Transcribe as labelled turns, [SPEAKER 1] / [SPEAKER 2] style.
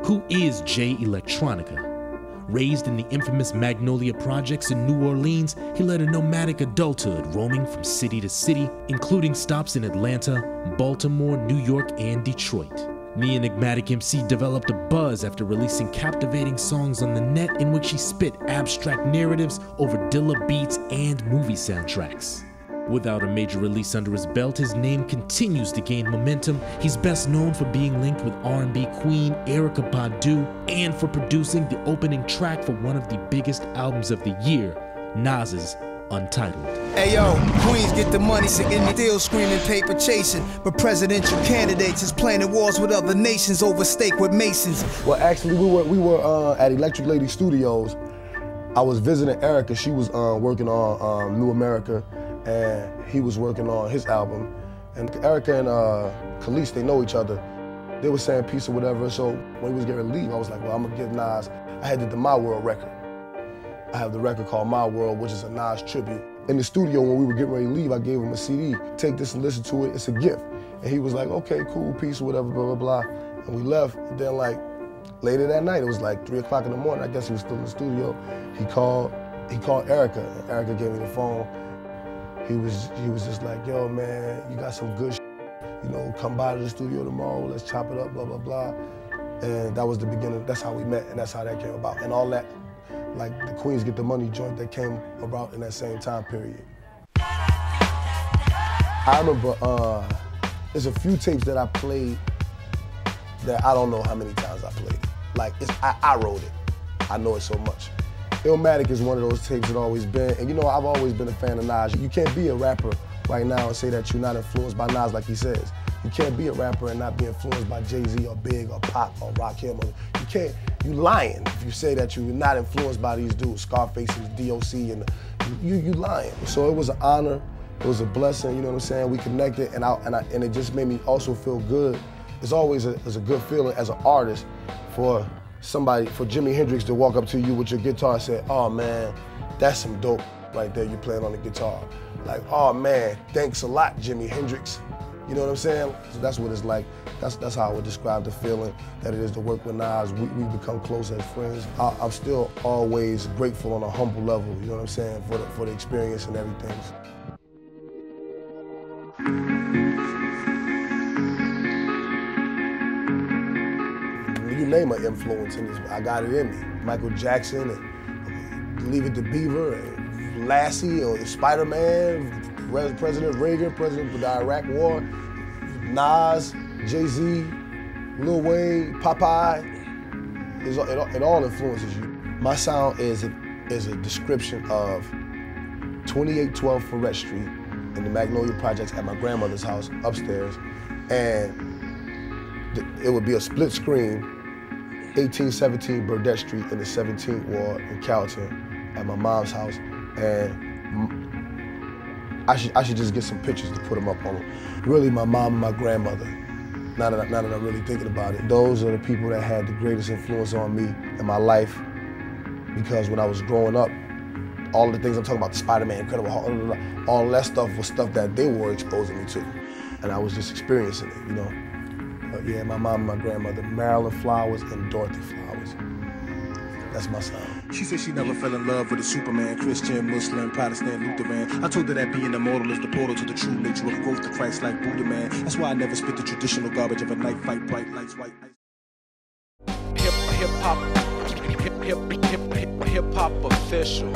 [SPEAKER 1] Who is Jay Electronica? Raised in the infamous Magnolia Projects in New Orleans, he led a nomadic adulthood, roaming from city to city, including stops in Atlanta, Baltimore, New York, and Detroit. The enigmatic MC developed a buzz after releasing captivating songs on the net in which he spit abstract narratives over Dilla beats and movie soundtracks. Without a major release under his belt, his name continues to gain momentum. He's best known for being linked with R&B queen Erykah Badu and for producing the opening track for one of the biggest albums of the year, Nas's Untitled.
[SPEAKER 2] Hey yo, Queens get the money, sitting still screaming paper chasing, but presidential candidates is planning wars with other nations over stake with Masons.
[SPEAKER 3] Well, actually, we were at Electric Lady Studios. I was visiting Erykah. She was working on New America, and he was working on his album. And Erykah and Khalees, they know each other. They were saying peace or whatever, so when he was getting ready to leave, I was like, well, I'm gonna give Nas, I had the My World record. I have the record called My World, which is a Nas tribute. In the studio, when we were getting ready to leave, I gave him a CD. Take this and listen to it, it's a gift. And he was like, okay, cool, peace or whatever, blah, blah, blah. And we left, and then like, later that night, it was like 3 o'clock in the morning, I guess he was still in the studio. He called Erykah, and Erykah gave me the phone. He was just like, yo, man, you got some good shit. You know, come by to the studio tomorrow, let's chop it up, blah, blah, blah. And that was the beginning, that's how we met, and that's how that came about. And all that, like the Queens Get the Money joint that came about in that same time period. I remember there's a few tapes that I played that I don't know how many times I played it. Like, I wrote it. I know it so much. Illmatic is one of those tapes that always been, and you know, I've always been a fan of Nas. You can't be a rapper right now and say that you're not influenced by Nas like he says. You can't be a rapper and not be influenced by Jay-Z or Big or Pop or Rakim. You can't, you lying if you say that you're not influenced by these dudes, Scarface and DOC, and you lying. So it was an honor, it was a blessing, you know what I'm saying? We connected, and it just made me also feel good. It's always a good feeling as an artist for somebody, for Jimi Hendrix to walk up to you with your guitar and say, oh man, that's some dope right there, you playing on the guitar. Like, oh man, thanks a lot, Jimi Hendrix. You know what I'm saying? So that's what it's like. That's how I would describe the feeling that it is to work with Nas. We become close as friends. I'm still always grateful on a humble level, you know what I'm saying, for the experience and everything. You name an influence in this, I got it in me. Michael Jackson, and Leave It to Beaver, and Lassie, or Spider-Man, President Reagan, President of the Iraq War, Nas, Jay-Z, Lil Wayne, Popeye. It all influences you. My sound is a description of 2812 Ferret Street in the Magnolia Projects at my grandmother's house upstairs, and it would be a split screen, 1817 Burdett Street in the 17th Ward in Calton at my mom's house, and I should just get some pictures to put them up on. Really, my mom and my grandmother. Now that I'm really thinking about it, those are the people that had the greatest influence on me in my life. Because when I was growing up, all the things I'm talking about, Spider-Man, Incredible Hulk, all that stuff was stuff that they were exposing me to, and I was just experiencing it, you know. But yeah, my mom and my grandmother, Marilyn Flowers and Dorothy Flowers. That's my sound.
[SPEAKER 4] She said she never fell in love with a Superman, Christian, Muslim, Protestant, Lutheran. I told her that being immortal is the portal to the true nature of growth to Christ like Buddha man. That's why I never spit the traditional garbage of a night fight, bright lights, white ice.
[SPEAKER 5] Hip hop official.